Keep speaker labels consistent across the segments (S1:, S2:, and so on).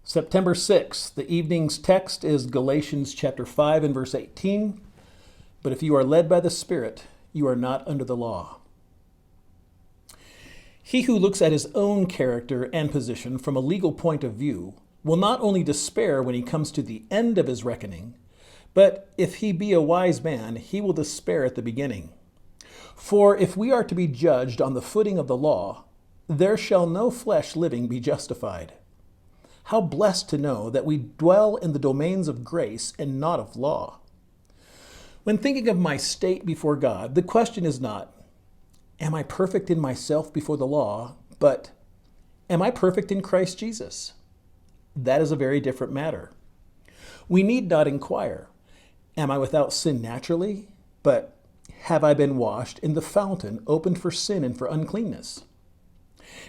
S1: September 6th, the evening's text is Galatians chapter 5 and verse 18. But if you are led by the Spirit, you are not under the law. He who looks at his own character and position from a legal point of view will not only despair when he comes to the end of his reckoning, but if he be a wise man, he will despair at the beginning. For if we are to be judged on the footing of the law, there shall no flesh living be justified. How blessed to know that we dwell in the domains of grace and not of law. When thinking of my state before God, the question is not, am I perfect in myself before the law, but am I perfect in Christ Jesus? That is a very different matter. We need not inquire, am I without sin naturally, but have I been washed in the fountain opened for sin and for uncleanness?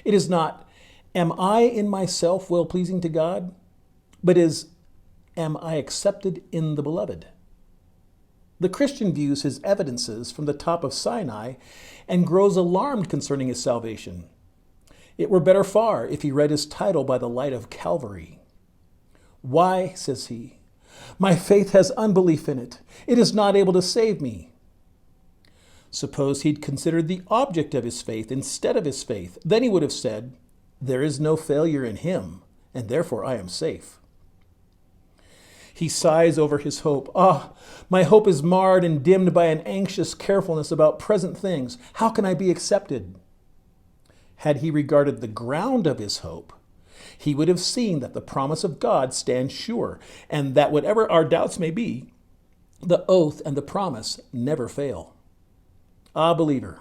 S1: It is not, am I in myself well-pleasing to God, but am I accepted in the Beloved? The Christian views his evidences from the top of Sinai and grows alarmed concerning his salvation. It were better far if he read his title by the light of Calvary. Why, says he, my faith has unbelief in it. It is not able to save me. Suppose he'd considered the object of his faith instead of his faith. Then he would have said, there is no failure in him, and therefore I am safe. He sighs over his hope. My hope is marred and dimmed by an anxious carefulness about present things. How can I be accepted? Had he regarded the ground of his hope, he would have seen that the promise of God stands sure, and that whatever our doubts may be, the oath and the promise never fail. Believer,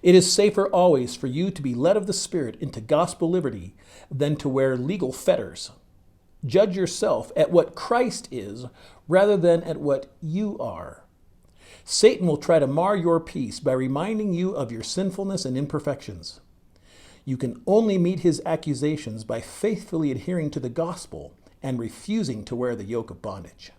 S1: it is safer always for you to be led of the Spirit into gospel liberty than to wear legal fetters. Judge yourself at what Christ is rather than at what you are. Satan will try to mar your peace by reminding you of your sinfulness and imperfections. You can only meet his accusations by faithfully adhering to the gospel and refusing to wear the yoke of bondage.